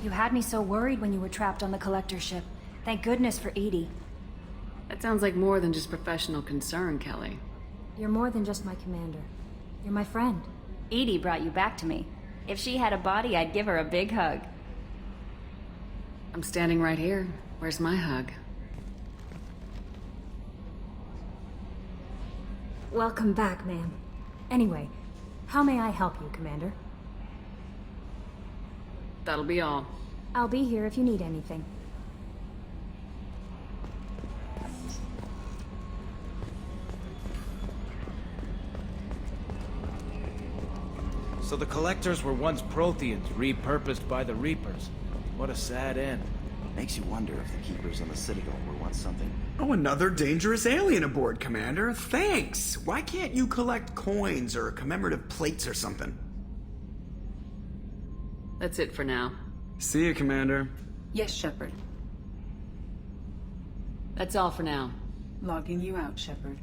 You had me so worried when you were trapped on the Collector ship. Thank goodness for Edie. That sounds like more than just professional concern, Kelly. You're more than just my commander. You're my friend. Edie brought you back to me. If she had a body, I'd give her a big hug. I'm standing right here. Where's my hug? Welcome back, ma'am. Anyway, how may I help you, Commander? That'll be all. I'll be here if you need anything. So the Collectors were once Protheans, repurposed by the Reapers. What a sad end. Makes you wonder if the Keepers on the Citadel were once something. Oh, another dangerous alien aboard, Commander. Thanks. Why can't you collect coins or commemorative plates or something? That's it for now. See you, Commander. Yes, Shepard. That's all for now. Logging you out, Shepard.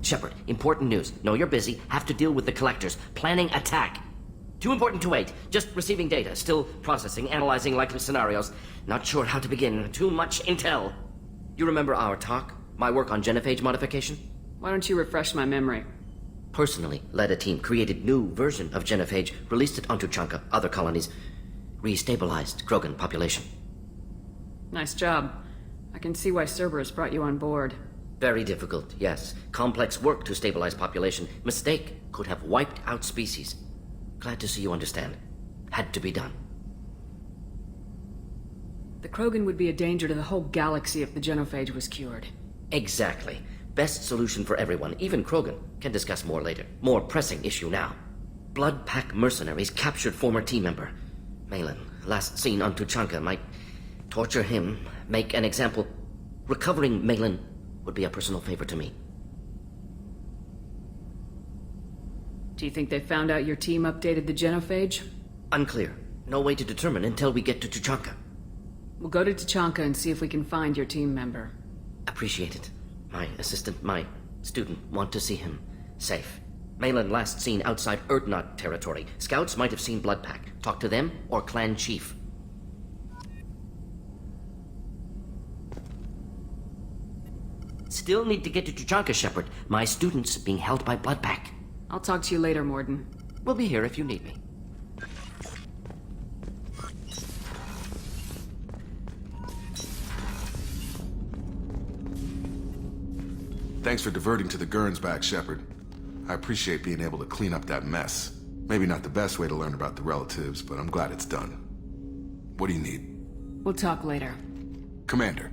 Shepard, important news. Know you're busy. Have to deal with the Collectors. Planning attack. Too important to wait. Just receiving data. Still processing, analyzing likely scenarios. Not sure how to begin. Too much intel. You remember our talk? My work on genophage modification? Why don't you refresh my memory? Personally led a team, created new version of genophage, released it onto Chanka, other colonies, restabilized Krogan population. Nice job. I can see why Cerberus brought you on board. Very difficult, yes. Complex work to stabilize population. Mistake could have wiped out species. Glad to see you understand. Had to be done. The Krogan would be a danger to the whole galaxy if the genophage was cured. Exactly. Best solution for everyone, even Krogan. Can discuss more later. More pressing issue now. Blood Pack mercenaries captured former team member. Malin, last seen on Tuchanka, might torture him, make an example. Recovering Malin would be a personal favor to me. Do you think they found out your team updated the genophage? Unclear. No way to determine until we get to Tuchanka. We'll go to Tuchanka and see if we can find your team member. Appreciate it. My assistant, my student, want to see him safe. Malin last seen outside Erdnot territory. Scouts might have seen Blood Pack. Talk to them or clan chief. Still need to get to Tuchanka, Shepard. My student's being held by Blood Pack. I'll talk to you later, Morden. We'll be here if you need me. Thanks for diverting to the Gurns back, Shepard. I appreciate being able to clean up that mess. Maybe not the best way to learn about the relatives, but I'm glad it's done. What do you need? We'll talk later. Commander.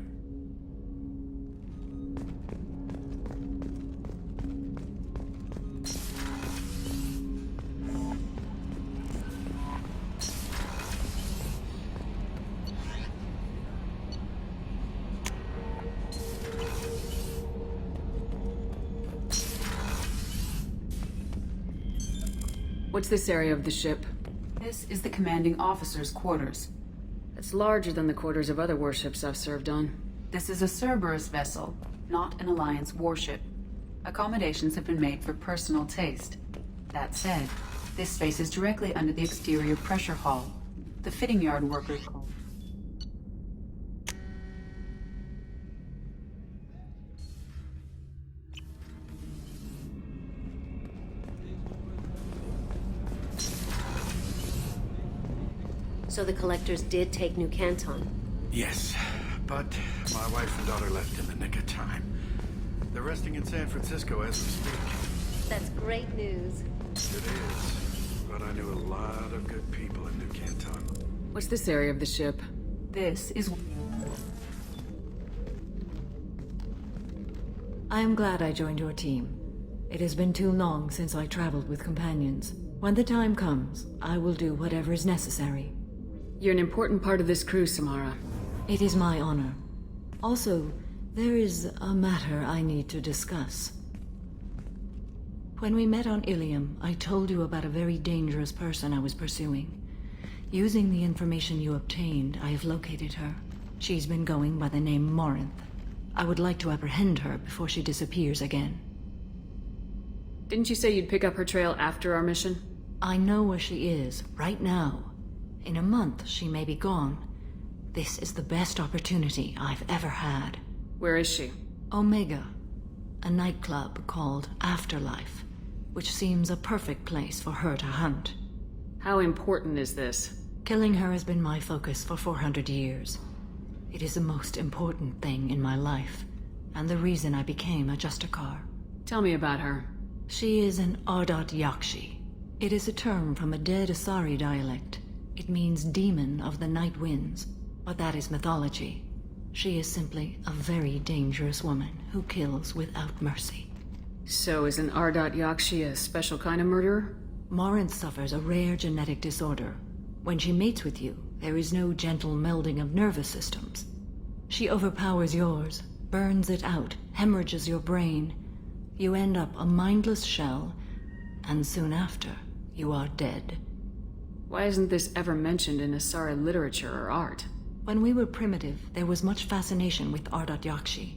What's this area of the ship? This is the commanding officer's quarters. It's larger than the quarters of other warships I've served on. This is a Cerberus vessel, not an Alliance warship. Accommodations have been made for personal taste. That said, this space is directly under the exterior pressure hull. The fitting yard workers call. So the Collectors did take New Canton? Yes, but my wife and daughter left in the nick of time. They're resting in San Francisco as we speak. That's great news. It is, but I knew a lot of good people in New Canton. What's this area of the ship? This is... I am glad I joined your team. It has been too long since I traveled with companions. When the time comes, I will do whatever is necessary. You're an important part of this crew, Samara. It is my honor. Also, there is a matter I need to discuss. When we met on Ilium, I told you about a very dangerous person I was pursuing. Using the information you obtained, I have located her. She's been going by the name Morinth. I would like to apprehend her before she disappears again. Didn't you say you'd pick up her trail after our mission? I know where she is, right now. In a month, she may be gone. This is the best opportunity I've ever had. Where is she? Omega, a nightclub called Afterlife, which seems a perfect place for her to hunt. How important is this? Killing her has been my focus for 400 years. It is the most important thing in my life, and the reason I became a Justicar. Tell me about her. She is an Ardat Yakshi. It is a term from a dead Asari dialect. It means demon of the night winds, but that is mythology. She is simply a very dangerous woman who kills without mercy. So is an Ardat Yakshi a special kind of murderer? Morinth suffers a rare genetic disorder. When she mates with you, there is no gentle melding of nervous systems. She overpowers yours, burns it out, hemorrhages your brain. You end up a mindless shell, and soon after, you are dead. Why isn't this ever mentioned in Asari literature or art? When we were primitive, there was much fascination with Ardat Yakshi.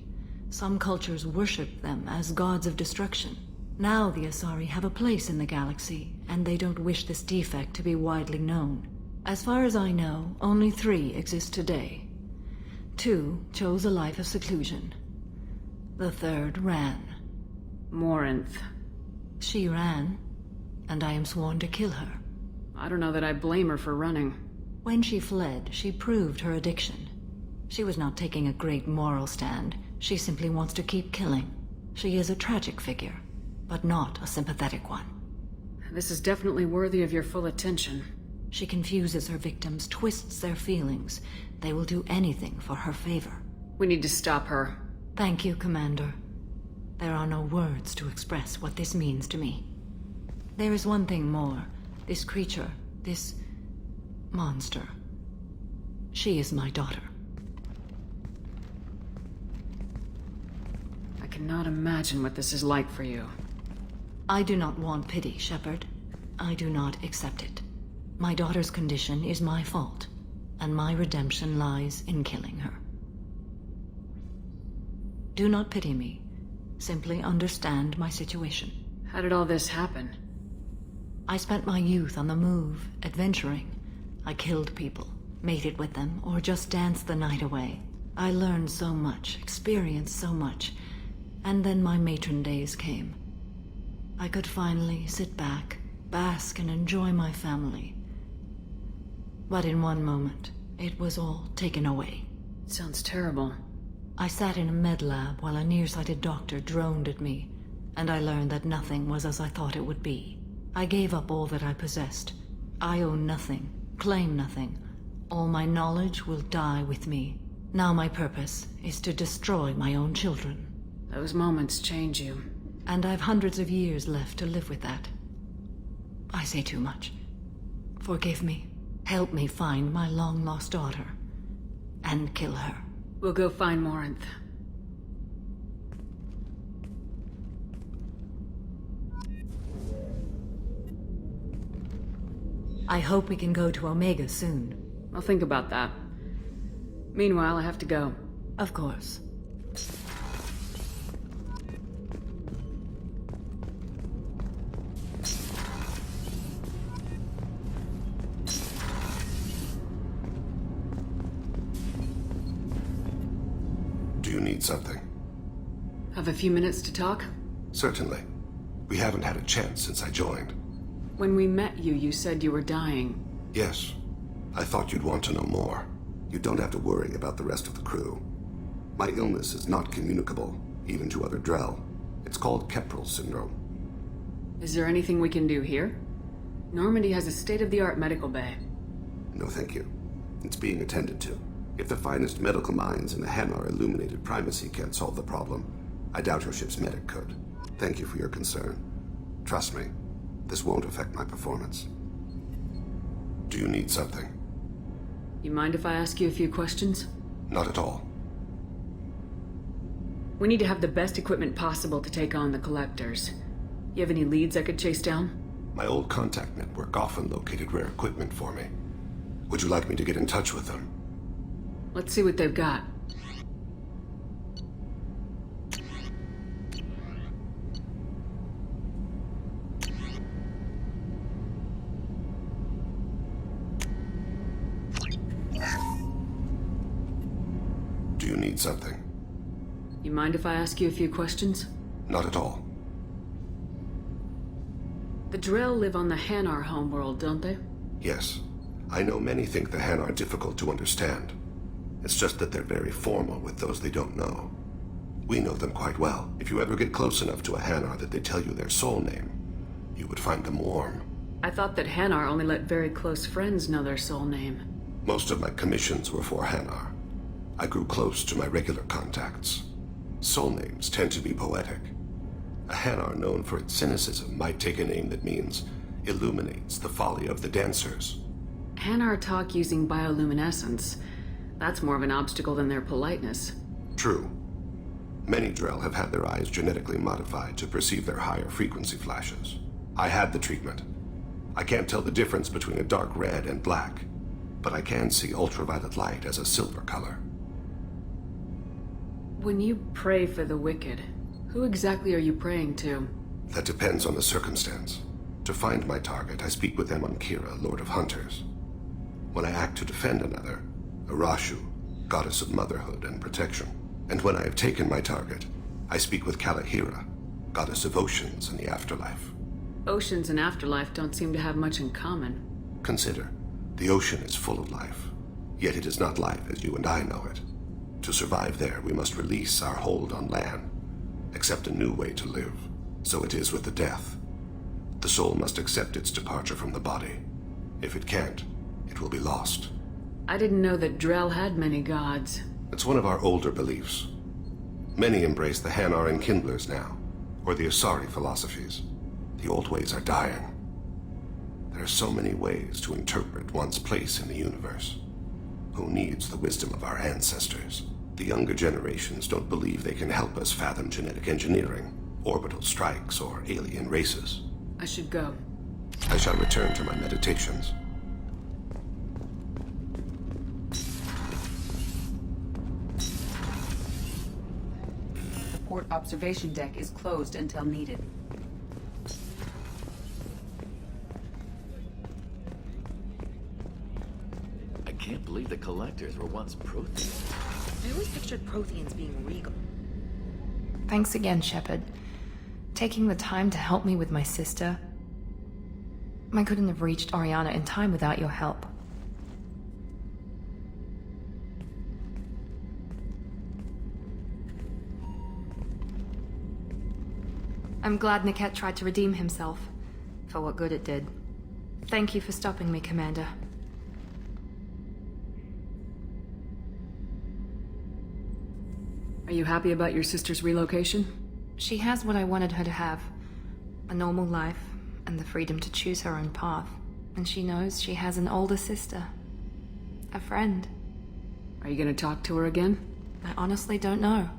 Some cultures worshipped them as gods of destruction. Now the Asari have a place in the galaxy, and they don't wish this defect to be widely known. As far as I know, only 3 exist today. 2 chose a life of seclusion. The 3rd ran. Morinth. She ran, and I am sworn to kill her. I don't know that I blame her for running. When she fled, she proved her addiction. She was not taking a great moral stand. She simply wants to keep killing. She is a tragic figure, but not a sympathetic one. This is definitely worthy of your full attention. She confuses her victims, twists their feelings. They will do anything for her favor. We need to stop her. Thank you, Commander. There are no words to express what this means to me. There is one thing more. This creature, this monster. She is my daughter. I cannot imagine what this is like for you. I do not want pity, Shepard. I do not accept it. My daughter's condition is my fault, and my redemption lies in killing her. Do not pity me. Simply understand my situation. How did all this happen? I spent my youth on the move, adventuring. I killed people, mated with them, or just danced the night away. I learned so much, experienced so much, and then my matron days came. I could finally sit back, bask and enjoy my family. But in one moment, it was all taken away. Sounds terrible. I sat in a med lab while a nearsighted doctor droned at me, and I learned that nothing was as I thought it would be. I gave up all that I possessed. I own nothing, claim nothing. All my knowledge will die with me. Now my purpose is to destroy my own children. Those moments change you. And I've hundreds of years left to live with that. I say too much. Forgive me. Help me find my long-lost daughter. And kill her. We'll go find Morinth. I hope we can go to Omega soon. I'll think about that. Meanwhile, I have to go. Of course. Do you need something? Have a few minutes to talk? Certainly. We haven't had a chance since I joined. When we met you, you said you were dying. Yes. I thought you'd want to know more. You don't have to worry about the rest of the crew. My illness is not communicable, even to other Drell. It's called Keprel syndrome. Is there anything we can do here? Normandy has a state-of-the-art medical bay. No, thank you. It's being attended to. If the finest medical minds in the Hanar illuminated primacy can't solve the problem, I doubt your ship's medic could. Thank you for your concern. Trust me, this won't affect my performance. Do you need something? You mind if I ask you a few questions? Not at all. We need to have the best equipment possible to take on the Collectors. You have any leads I could chase down? My old contact network often located rare equipment for me. Would you like me to get in touch with them? Let's see what they've got. Do you need something? You mind if I ask you a few questions? Not at all. The Drell live on the Hanar homeworld, don't they? Yes. I know many think the Han are difficult to understand. It's just that they're very formal with those they don't know. We know them quite well. If you ever get close enough to a Hanar that they tell you their soul name, you would find them warm. I thought that Hanar only let very close friends know their soul name. Most of my commissions were for Hanar. I grew close to my regular contacts. Soul names tend to be poetic. A Hanar known for its cynicism might take a name that means illuminates the folly of the dancers. Hanar talk using bioluminescence. That's more of an obstacle than their politeness. True. Many Drell have had their eyes genetically modified to perceive their higher frequency flashes. I had the treatment. I can't tell the difference between a dark red and black, but I can see ultraviolet light as a silver color. When you pray for the wicked, who exactly are you praying to? That depends on the circumstance. To find my target, I speak with them on Kira, Lord of Hunters. When I act to defend another, Arashu, goddess of motherhood and protection. And when I have taken my target, I speak with Kalahira, goddess of oceans and the afterlife. Oceans and afterlife don't seem to have much in common. Consider, the ocean is full of life, yet it is not life as you and I know it. To survive there, we must release our hold on land, accept a new way to live. So it is with the death. The soul must accept its departure from the body. If it can't, it will be lost. I didn't know that Drell had many gods. It's one of our older beliefs. Many embrace the Hanar and Kindlers now, or the Asari philosophies. The old ways are dying. There are so many ways to interpret one's place in the universe. Who needs the wisdom of our ancestors? The younger generations don't believe they can help us fathom genetic engineering, orbital strikes, or alien races. I should go. I shall return to my meditations. The port observation deck is closed until needed. I can't believe the collectors were once Protheans. I always pictured Protheans being regal. Thanks again, Shepard. Taking the time to help me with my sister. I couldn't have reached Oriana in time without your help. I'm glad Niket tried to redeem himself, for what good it did. Thank you for stopping me, Commander. Are you happy about your sister's relocation? She has what I wanted her to have. A normal life, and the freedom to choose her own path. And she knows she has an older sister. A friend. Are you gonna talk to her again? I honestly don't know.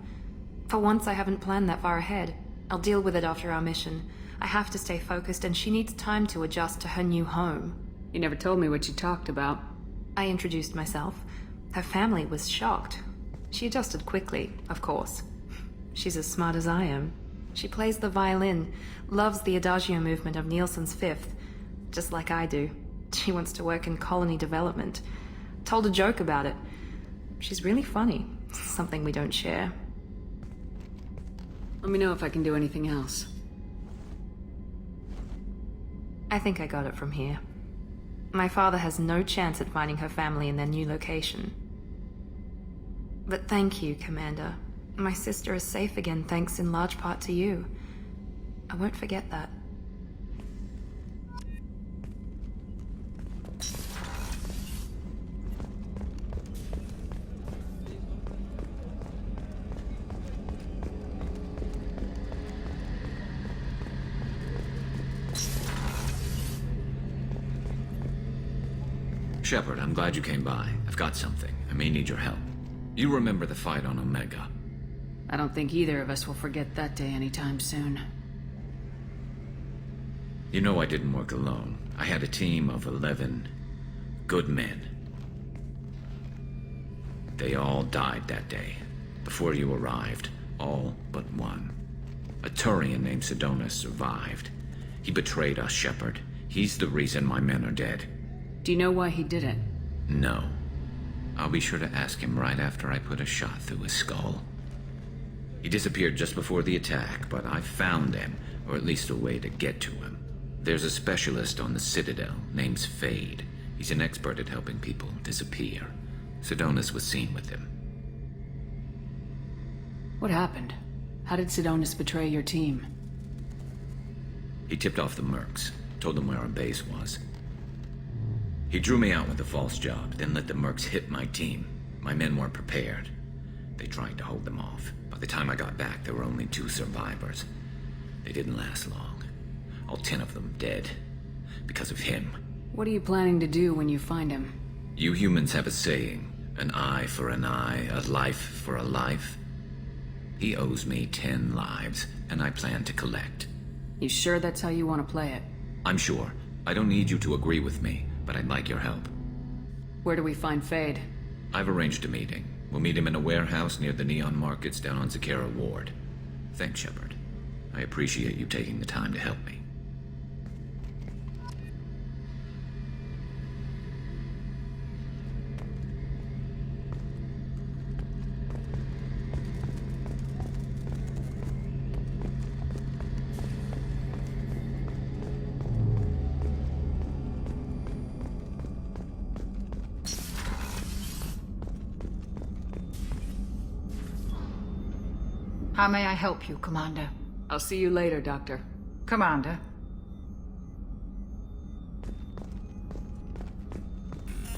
For once, I haven't planned that far ahead. I'll deal with it after our mission. I have to stay focused, and she needs time to adjust to her new home. You never told me what you talked about. I introduced myself. Her family was shocked. She adjusted quickly, of course. She's as smart as I am. She plays the violin, loves the adagio movement of Nielsen's Fifth, just like I do. She wants to work in colony development. Told a joke about it. She's really funny, something we don't share. Let me know if I can do anything else. I think I got it from here. My father has no chance at finding her family in their new location. But thank you, Commander. My sister is safe again thanks in large part to you. I won't forget that. Shepard, I'm glad you came by. I've got something. I may need your help. You remember the fight on Omega? I don't think either of us will forget that day anytime soon. You know I didn't work alone. I had a team of 11 good men. They all died that day, before you arrived, all but one. A Turian named Sidonis survived. He betrayed us, Shepard. He's the reason my men are dead. Do you know why he did it? No. I'll be sure to ask him right after I put a shot through his skull. He disappeared just before the attack, but I found him, or at least a way to get to him. There's a specialist on the Citadel named Fade. He's an expert at helping people disappear. Sidonis was seen with him. What happened? How did Sidonis betray your team? He tipped off the mercs, told them where our base was. He drew me out with a false job, then let the mercs hit my team. My men weren't prepared. They tried to hold them off. By the time I got back, there were only 2 survivors. They didn't last long. All 10 of them dead. Because of him. What are you planning to do when you find him? You humans have a saying, an eye for an eye, a life for a life. He owes me 10 lives, and I plan to collect. You sure that's how you want to play it? I'm sure. I don't need you to agree with me, but I'd like your help. Where do we find Fade? I've arranged a meeting. We'll meet him in a warehouse near the Neon Markets down on Zakera Ward. Thanks, Shepard. I appreciate you taking the time to help me. How may I help you, Commander? I'll see you later, Doctor. Commander.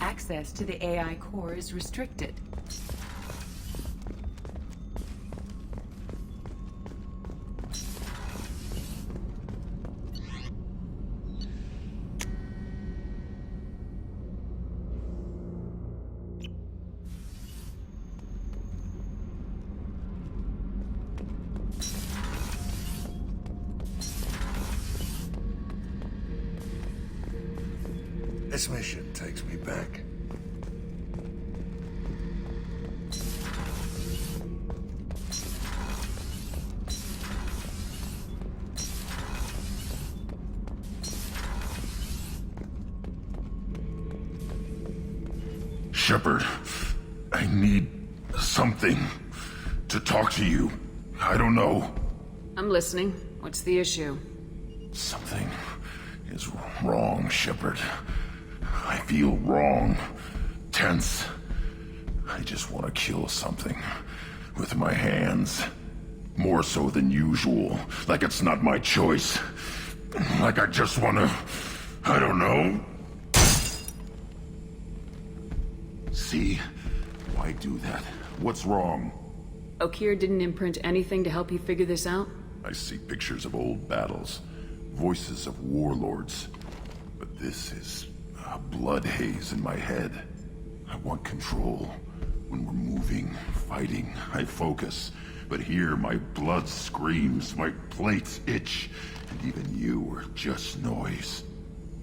Access to the AI core is restricted. This mission takes me back. Shepard, I need something to talk to you. I don't know. I'm listening. What's the issue? Something is wrong, Shepard. I feel wrong, tense. I just want to kill something with my hands. More so than usual. Like it's not my choice. Like I just want to... I don't know. See? Why do that? What's wrong? Okeer didn't imprint anything to help you figure this out? I see pictures of old battles. Voices of warlords. But this is a blood haze in my head. I want control. When we're moving, fighting, I focus. But here, my blood screams, my plates itch, and even you are just noise.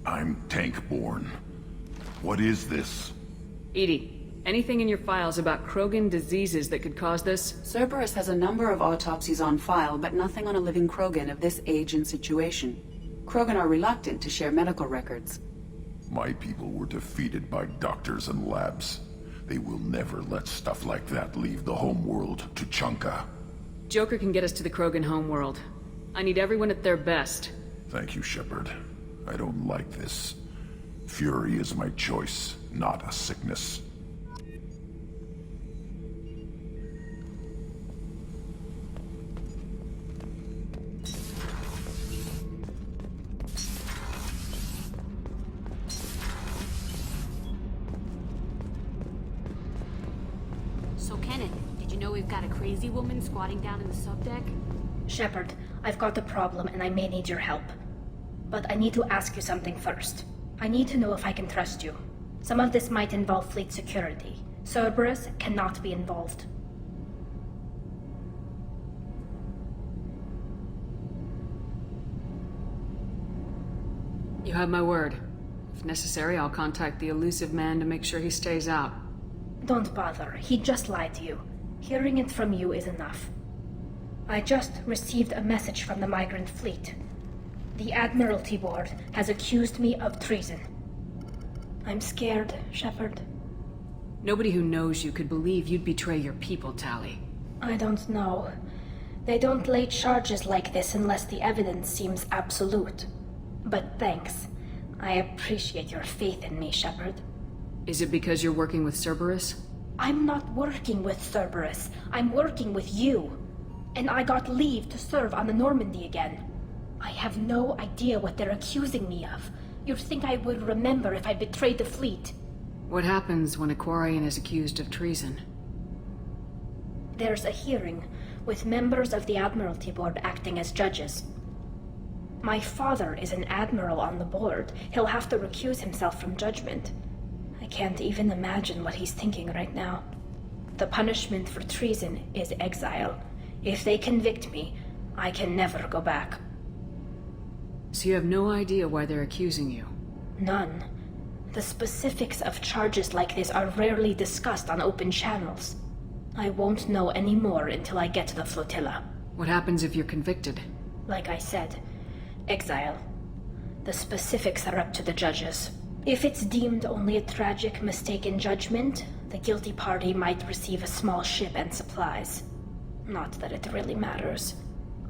I'm tank-born. What is this? Edie, anything in your files about Krogan diseases that could cause this? Cerberus has a number of autopsies on file, but nothing on a living Krogan of this age and situation. Krogan are reluctant to share medical records. My people were defeated by doctors and labs. They will never let stuff like that leave the homeworld to Chunka. Joker can get us to the Krogan homeworld. I need everyone at their best. Thank you, Shepard. I don't like this. Fury is my choice, not a sickness. So, Kenneth, did you know we've got a crazy woman squatting down in the subdeck? Shepard, I've got a problem and I may need your help. But I need to ask you something first. I need to know if I can trust you. Some of this might involve fleet security. Cerberus cannot be involved. You have my word. If necessary, I'll contact the elusive man to make sure he stays out. Don't bother. He just lied to you. Hearing it from you is enough. I just received a message from the migrant fleet. The Admiralty Board has accused me of treason. I'm scared, Shepard. Nobody who knows you could believe you'd betray your people, Tally. I don't know. They don't lay charges like this unless the evidence seems absolute. But thanks. I appreciate your faith in me, Shepard. Is it because you're working with Cerberus? I'm not working with Cerberus. I'm working with you. And I got leave to serve on the Normandy again. I have no idea what they're accusing me of. You'd think I would remember if I betrayed the fleet. What happens when a Quarian is accused of treason? There's a hearing, with members of the Admiralty Board acting as judges. My father is an admiral on the board. He'll have to recuse himself from judgment. I can't even imagine what he's thinking right now. The punishment for treason is exile. If they convict me, I can never go back. So you have no idea why they're accusing you? None. The specifics of charges like this are rarely discussed on open channels. I won't know any more until I get to the flotilla. What happens if you're convicted? Like I said, exile. The specifics are up to the judges. If it's deemed only a tragic mistake in judgment, the guilty party might receive a small ship and supplies. Not that it really matters.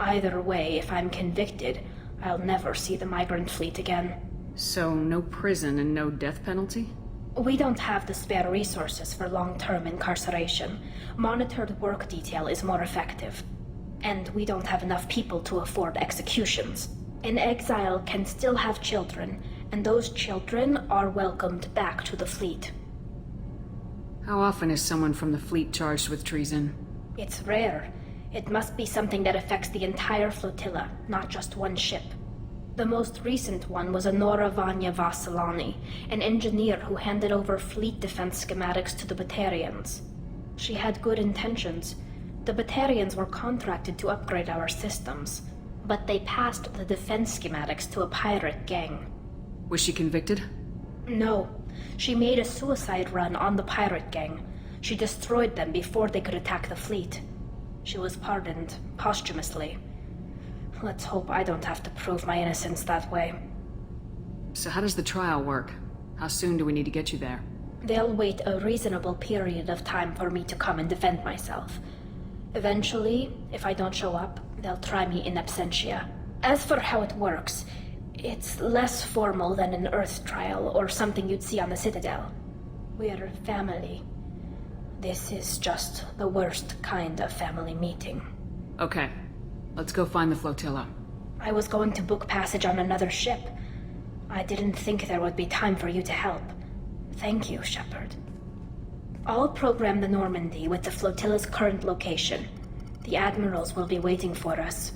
Either way, if I'm convicted, I'll never see the migrant fleet again. So, no prison and no death penalty? We don't have the spare resources for long-term incarceration. Monitored work detail is more effective. And we don't have enough people to afford executions. An exile can still have children, and those children are welcomed back to the fleet. How often is someone from the fleet charged with treason? It's rare. It must be something that affects the entire flotilla, not just one ship. The most recent one was Honora Vanya Vassilani, an engineer who handed over fleet defense schematics to the Batarians. She had good intentions. The Batarians were contracted to upgrade our systems, but they passed the defense schematics to a pirate gang. Was she convicted? No. She made a suicide run on the pirate gang. She destroyed them before they could attack the fleet. She was pardoned, posthumously. Let's hope I don't have to prove my innocence that way. So how does the trial work? How soon do we need to get you there? They'll wait a reasonable period of time for me to come and defend myself. Eventually, if I don't show up, they'll try me in absentia. As for how it works, it's less formal than an Earth trial or something you'd see on the Citadel. We're family. This is just the worst kind of family meeting. Okay. Let's go find the flotilla. I was going to book passage on another ship. I didn't think there would be time for you to help. Thank you, Shepard. I'll program the Normandy with the flotilla's current location. The admirals will be waiting for us.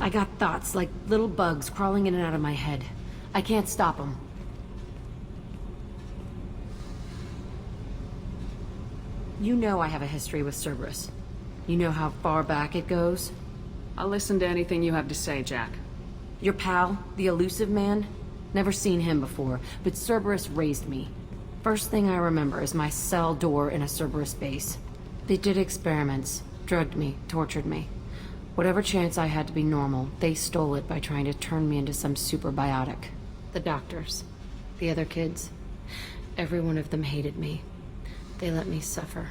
I got thoughts like little bugs crawling in and out of my head. I can't stop them. You know I have a history with Cerberus. You know how far back it goes? I'll listen to anything you have to say, Jack. Your pal, the elusive man? Never seen him before, but Cerberus raised me. First thing I remember is my cell door in a Cerberus base. They did experiments, drugged me, tortured me. Whatever chance I had to be normal, they stole it by trying to turn me into some superbiotic. The doctors, the other kids, every one of them hated me. They let me suffer.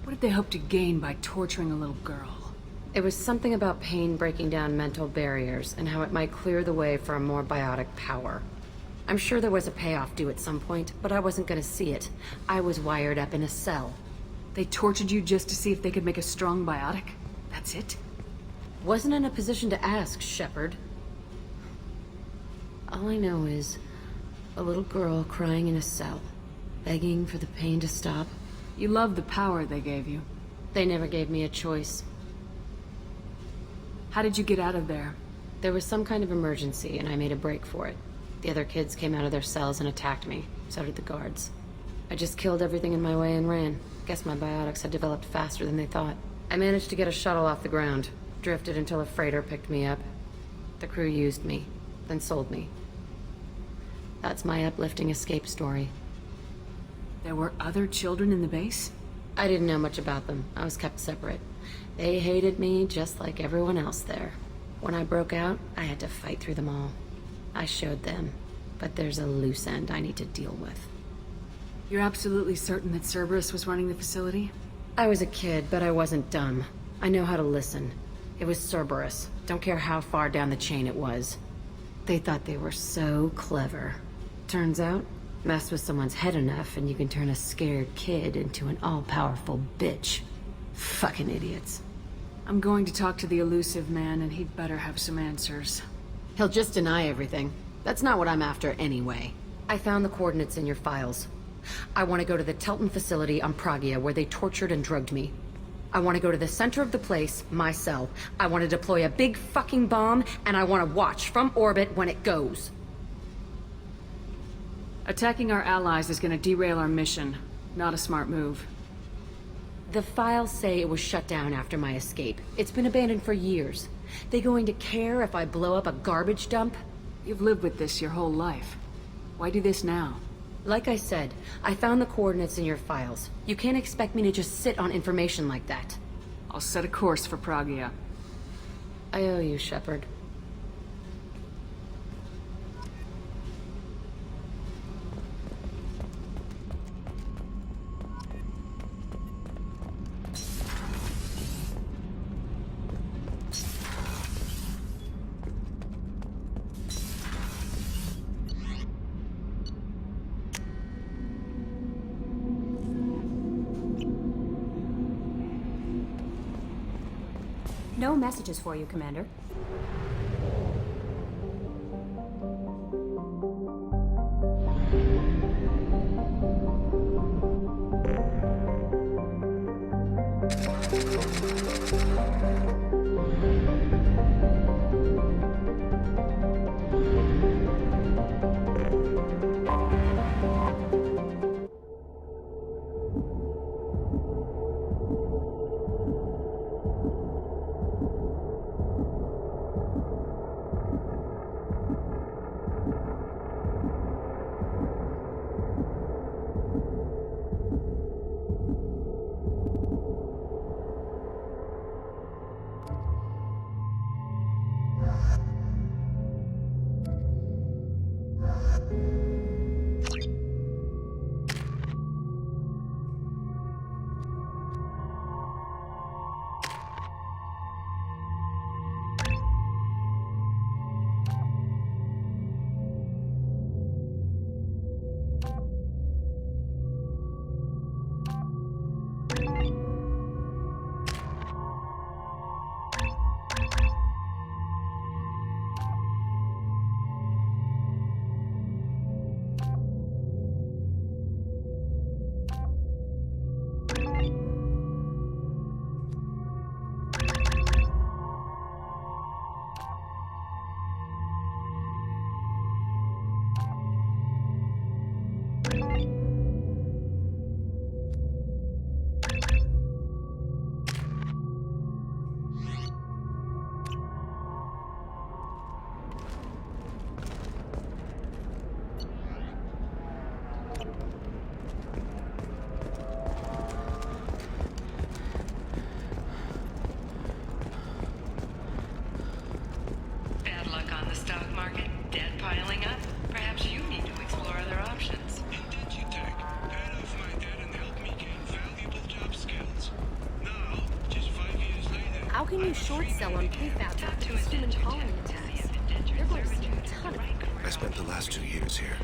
What did they hope to gain by torturing a little girl? It was something about pain breaking down mental barriers and how it might clear the way for a more biotic power. I'm sure there was a payoff due at some point, but I wasn't gonna see it. I was wired up in a cell. They tortured you just to see if they could make a strong biotic? That's it? Wasn't in a position to ask, Shepard. All I know is a little girl crying in a cell, begging for the pain to stop. You love the power they gave you. They never gave me a choice. How did you get out of there? There was some kind of emergency, and I made a break for it. The other kids came out of their cells and attacked me. So did the guards. I just killed everything in my way and ran. Guess my biotics had developed faster than they thought. I managed to get a shuttle off the ground. Drifted until a freighter picked me up. The crew used me, then sold me. That's my uplifting escape story. There were other children in the base? I didn't know much about them. I was kept separate. They hated me just like everyone else there. When I broke out, I had to fight through them all. I showed them, but there's a loose end I need to deal with. You're absolutely certain that Cerberus was running the facility? I was a kid, but I wasn't dumb. I know how to listen. It was Cerberus. Don't care how far down the chain it was. They thought they were so clever. Turns out, mess with someone's head enough and you can turn a scared kid into an all-powerful bitch. Fucking idiots. I'm going to talk to the elusive man, and he'd better have some answers. He'll just deny everything. That's not what I'm after anyway. I found the coordinates in your files. I want to go to the Telton facility on Pragia where they tortured and drugged me. I want to go to the center of the place, my cell. I want to deploy a big fucking bomb, and I want to watch from orbit when it goes. Attacking our allies is going to derail our mission. Not a smart move. The files say it was shut down after my escape. It's been abandoned for years. They going to care if I blow up a garbage dump? You've lived with this your whole life. Why do this now? Like I said, I found the coordinates in your files. You can't expect me to just sit on information like that. I'll set a course for Pragia. I owe you, Shepard. No messages for you, Commander. How can you short sell on prefab with human colony attacks? You're going to see a ton of it. I spent the last 2 years here.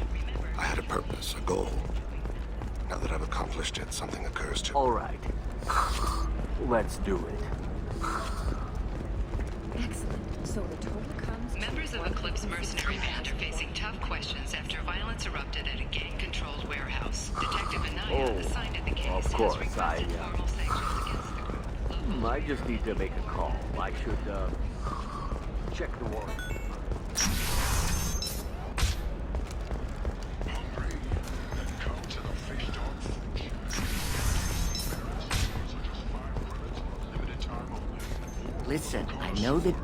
I had a purpose, a goal. Now that I've accomplished it, something occurs to me. All right. Let's do it. Excellent. So the total comes... Members of Eclipse Mercenary Band are facing tough questions after violence erupted at a gang-controlled warehouse. Detective Anaya, assigned to the case, of course, has requested formal sanctions against the group. I just need to make a call. I should, check the warrant. Listen, I know that...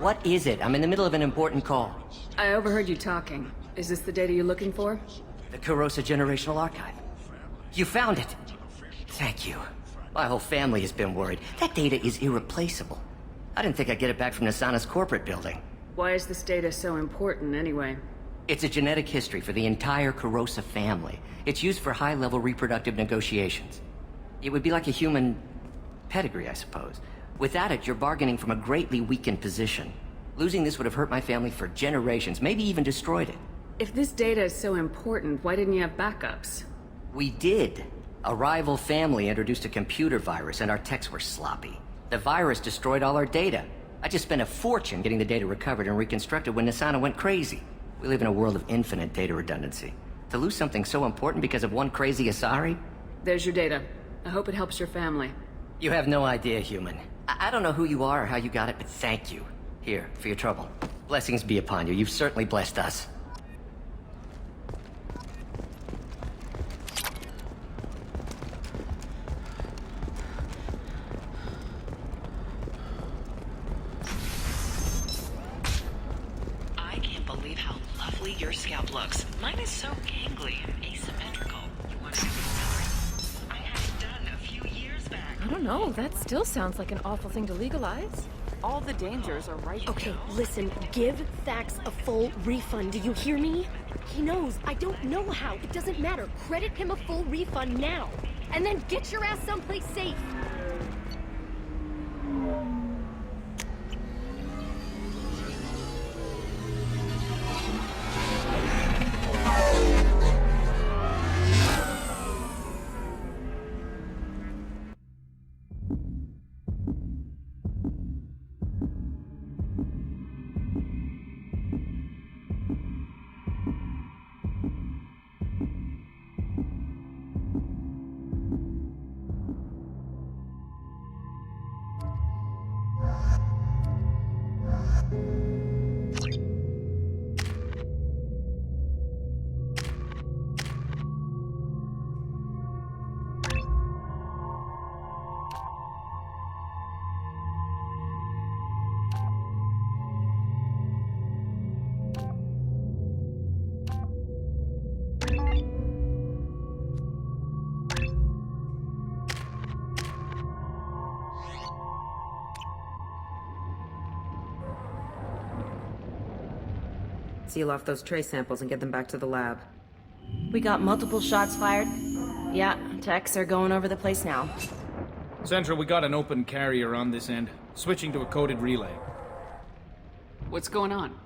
What is it? I'm in the middle of an important call. I overheard you talking. Is this the data you're looking for? The Kurosa Generational Archive. You found it! Thank you. My whole family has been worried. That data is irreplaceable. I didn't think I'd get it back from Nasana's corporate building. Why is this data so important, anyway? It's a genetic history for the entire Kurosa family. It's used for high-level reproductive negotiations. It would be like a human pedigree, I suppose. Without it, you're bargaining from a greatly weakened position. Losing this would have hurt my family for generations, maybe even destroyed it. If this data is so important, why didn't you have backups? We did. A rival family introduced a computer virus, and our techs were sloppy. The virus destroyed all our data. I just spent a fortune getting the data recovered and reconstructed when Nasana went crazy. We live in a world of infinite data redundancy. To lose something so important because of one crazy Asari? There's your data. I hope it helps your family. You have no idea, human. I don't know who you are or how you got it, but thank you. Here, for your trouble. Blessings be upon you. You've certainly blessed us. I can't believe how lovely your scalp looks. Mine is so gangly and asymmetrical. You want to do it? I had it done a few years back. I don't know. That still sounds like an awful thing to legalize. All the dangers are right Okay, now. listen. Give Thax a full refund. Do you hear me? He knows. I don't know how. It doesn't matter. Credit him a full refund now. And then get your ass someplace safe. Seal off those trace samples and get them back to the lab. We got multiple shots fired. Yeah, techs are going over the place now. Central, we got an open carrier on this end. Switching to a coded relay. What's going on?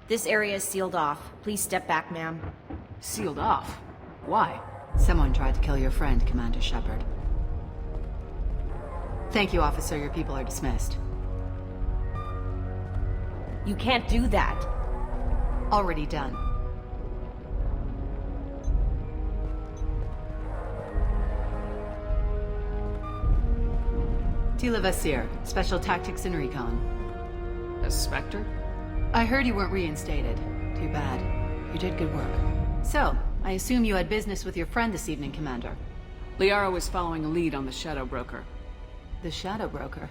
This area is sealed off. Please step back, ma'am. Sealed off? Why? Someone tried to kill your friend, Commander Shepard. Thank you, officer. Your people are dismissed. You can't do that. Already done. Tila Vasir, Special Tactics and Recon. A Spectre? I heard you weren't reinstated. Too bad. You did good work. So, I assume you had business with your friend this evening, Commander. Liara was following a lead on the Shadow Broker. The Shadow Broker?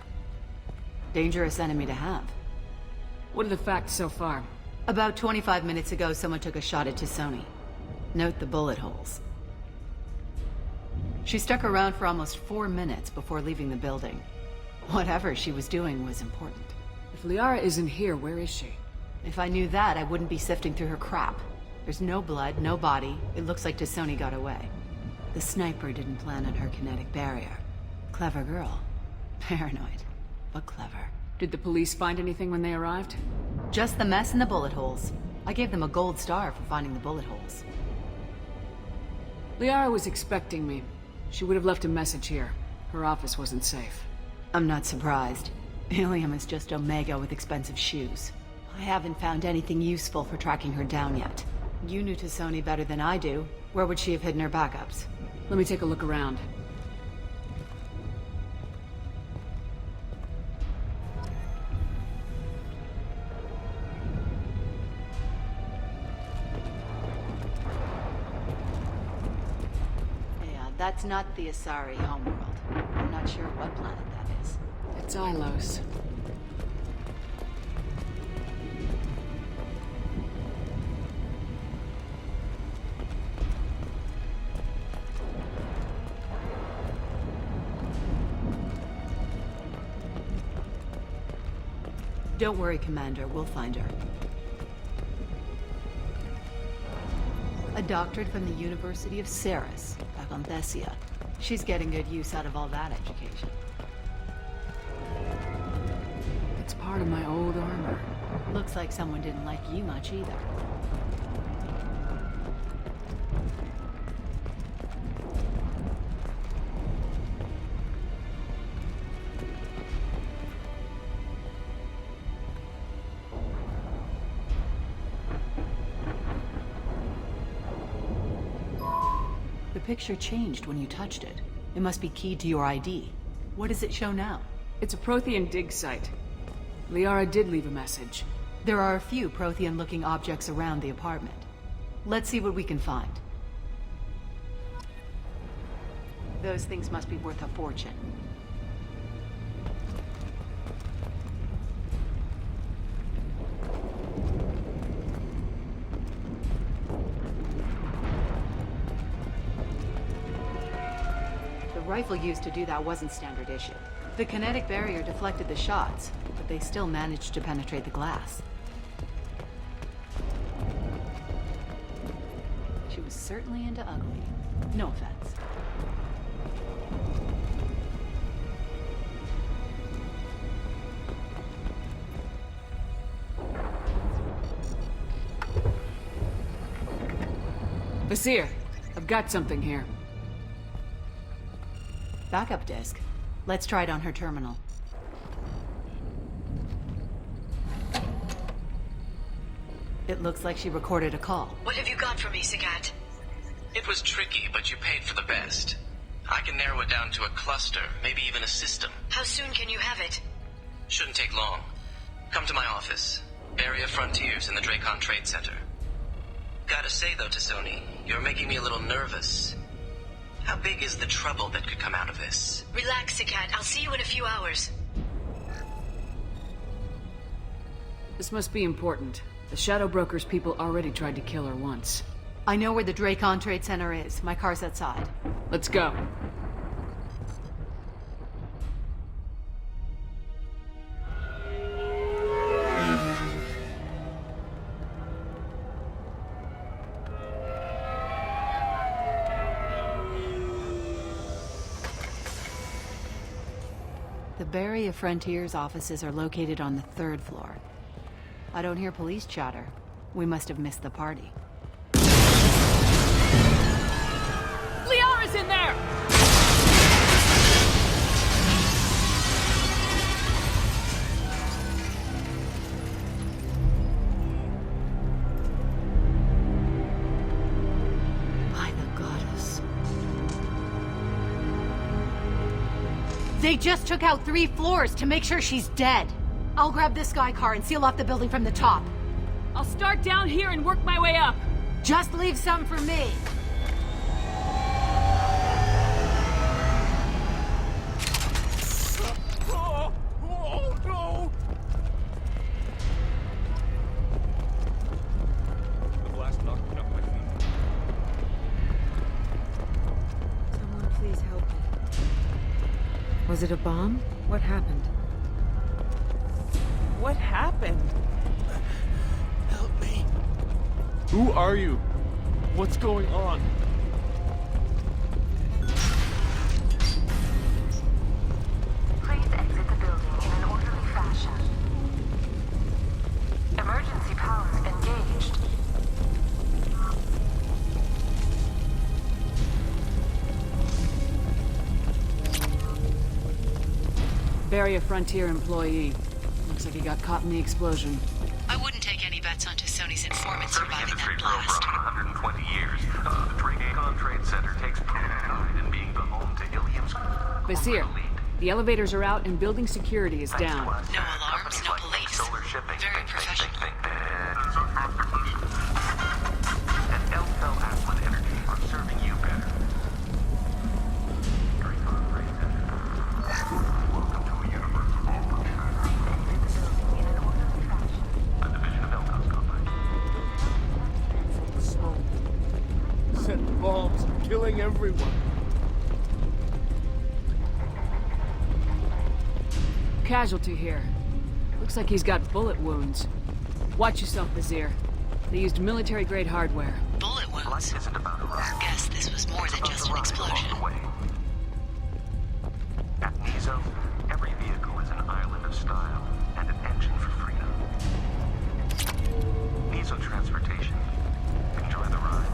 Dangerous enemy to have. What are the facts so far? About 25 minutes ago, someone took a shot at Tisoni. Note the bullet holes. She stuck around for almost 4 minutes before leaving the building. Whatever she was doing was important. If Liara isn't here, where is she? If I knew that, I wouldn't be sifting through her crap. There's no blood, no body. It looks like Tisoni got away. The sniper didn't plan on her kinetic barrier. Clever girl. Paranoid, but clever. Did the police find anything when they arrived? Just the mess and the bullet holes. I gave them a gold star for finding the bullet holes. Liara was expecting me. She would have left a message here. Her office wasn't safe. I'm not surprised. Ilium is just Omega with expensive shoes. I haven't found anything useful for tracking her down yet. You knew Tisoni better than I do. Where would she have hidden her backups? Let me take a look around. That's not the Asari homeworld. I'm not sure what planet that is. It's Ilos. Don't worry, Commander. We'll find her. A doctorate from the University of Ceres, back on Thessia. She's getting good use out of all that education. It's part of my old armor. Looks like someone didn't like you much either. The picture changed when you touched it. It must be keyed to your ID. What does it show now? It's a Prothean dig site. Liara did leave a message. There are a few Prothean-looking objects around the apartment. Let's see what we can find. Those things must be worth a fortune. The rifle used to do that wasn't standard issue. The kinetic barrier deflected the shots, but they still managed to penetrate the glass. She was certainly into ugly. No offense. Basir, I've got something here. Backup disk. Let's try it on her terminal. It looks like she recorded a call. What have you got for me, Sagat? It was tricky, but you paid for the best. I can narrow it down to a cluster, maybe even a system. How soon can you have it? Shouldn't take long. Come to my office. Area Frontiers in the Dracon Trade Center. Gotta say though, Tassoni, you're making me a little nervous. How big is the trouble that could come out of this? Relax, Sagat. I'll see you in a few hours. This must be important. The Shadow Broker's people already tried to kill her once. I know where the Dracon Trade Center is. My car's outside. Let's go. The Barrier Frontiers offices are located on the 3rd floor. I don't hear police chatter. We must have missed the party. Liara's in there! By the goddess. They just took out 3 floors to make sure she's dead. I'll grab this Sky car and seal off the building from the top. I'll start down here and work my way up. Just leave some for me. Oh, no! The blast knocked me off my feet. Someone please help me. Was it a bomb? What happened? What happened? Help me. Who are you? What's going on? Please exit the building in an orderly fashion. Emergency power engaged. Barrier Frontier employee. Looks like he got caught in the explosion. I wouldn't take any bets on Tassoni's informant surviving that blast. 120 years. The Dracon Trade Center takes pride in being the home to Ilium's... Basir, the elevators are out and building security is down. No alarms, no police. Very professional. And Elfell Aslan Energy are serving you better. vaults, killing everyone. Casualty here. Looks like he's got bullet wounds. Watch yourself, Vizier. They used military-grade hardware. Bullet wounds? Guess this was more than just an explosion. At Nizo, every vehicle is an island of style and an engine for freedom. Nizo Transportation. Enjoy the ride.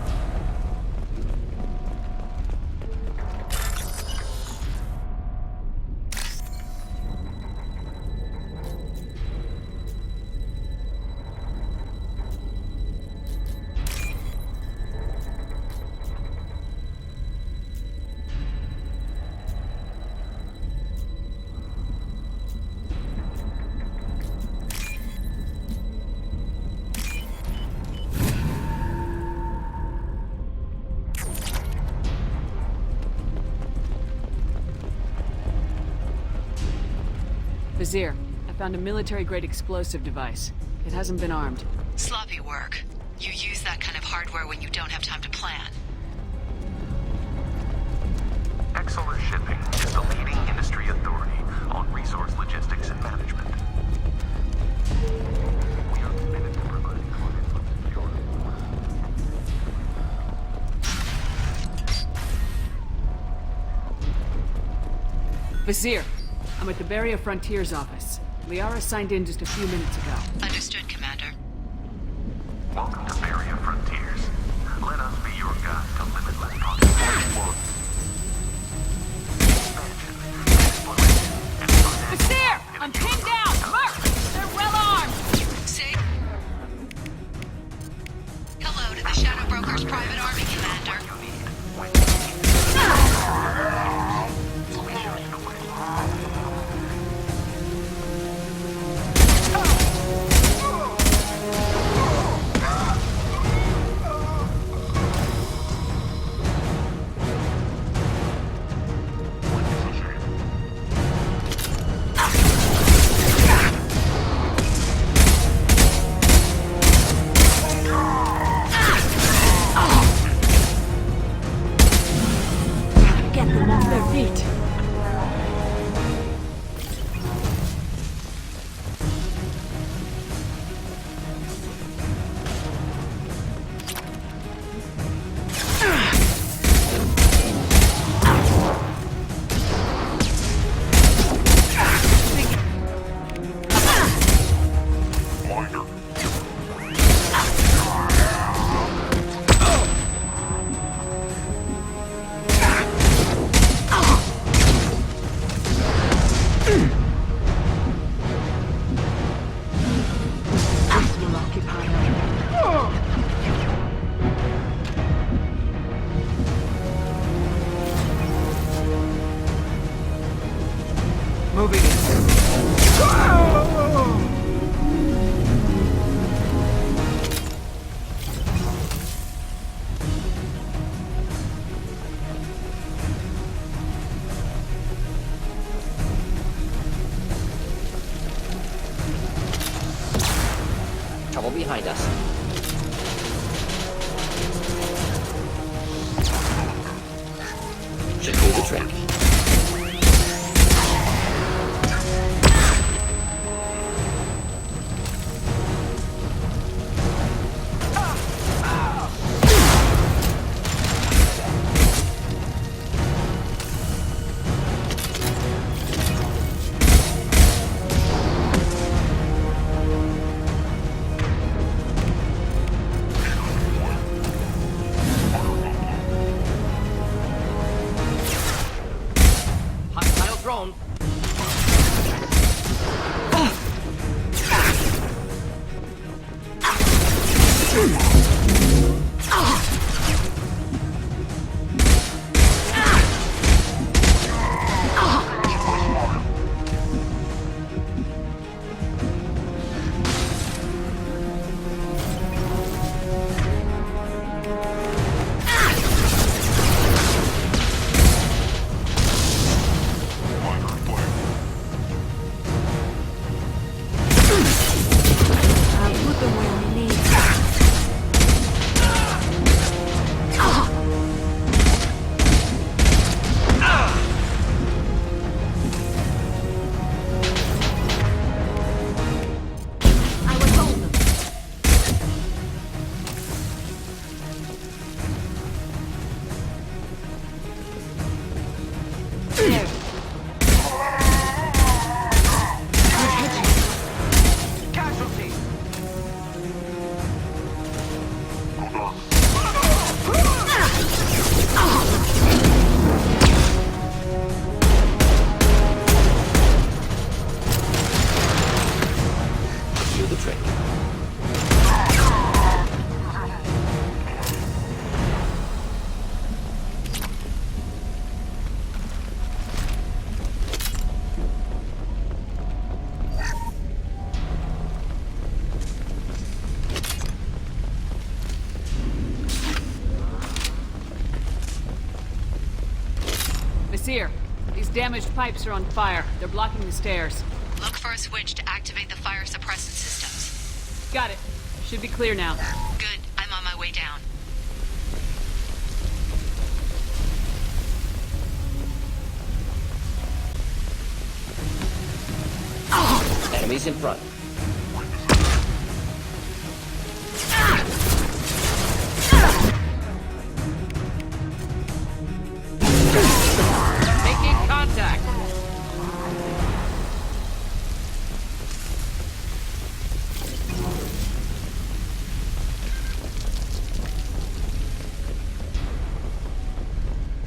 Vizier, I found a military-grade explosive device. It hasn't been armed. Sloppy work. You use that kind of hardware when you don't have time to plan. Exolar Shipping is the leading industry authority on resource logistics and management. We are committed to providing clients with secure. Vizier, I'm at the Beria Frontiers office. Liara signed in just a few minutes ago. Understood, Commander. Welcome to Beria Frontiers. Let us be your guide to limitless possibilities. Vizier! I'm pinned down! Mark! They're well armed! Say hello to the Shadow Broker's private army, Commander. Get them off their feet! Moving in. Trouble behind us. Should do the trick. Azir, these damaged pipes are on fire. They're blocking the stairs. Look for a switch to activate the fire suppressant systems. Got it. Should be clear now. Good. I'm on my way down. Enemies in front. Making contact.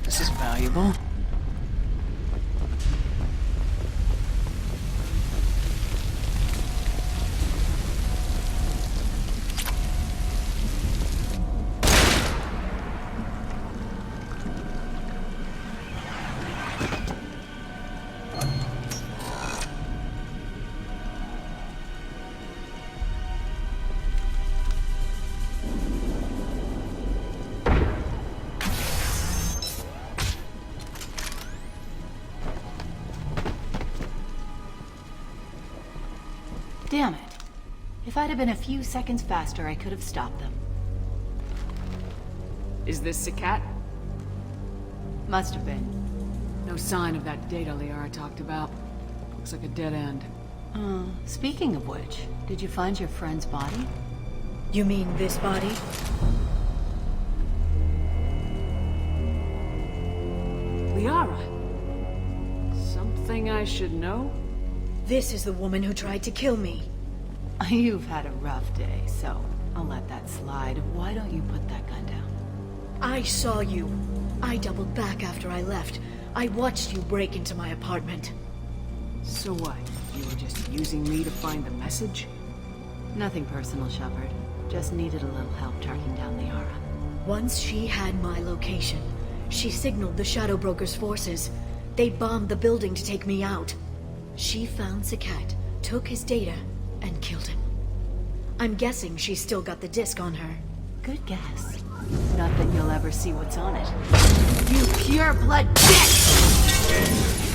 This is valuable. Damn it. If I'd have been a few seconds faster, I could have stopped them. Is this Sakat? Must have been. No sign of that data Liara talked about. Looks like a dead end. Speaking of which, did you find your friend's body? You mean this body? Liara? Something I should know? This is the woman who tried to kill me. You've had a rough day, so I'll let that slide. Why don't you put that gun down? I saw you. I doubled back after I left. I watched you break into my apartment. So what? You were just using me to find the message? Nothing personal, Shepard. Just needed a little help tracking down Liara. Once she had my location, she signaled the Shadow Broker's forces. They bombed the building to take me out. She found Sakat, took his data, and killed him. I'm guessing she's still got the disc on her. Good guess. Not that you'll ever see what's on it. You pure blood bitch!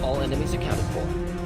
All enemies accounted for.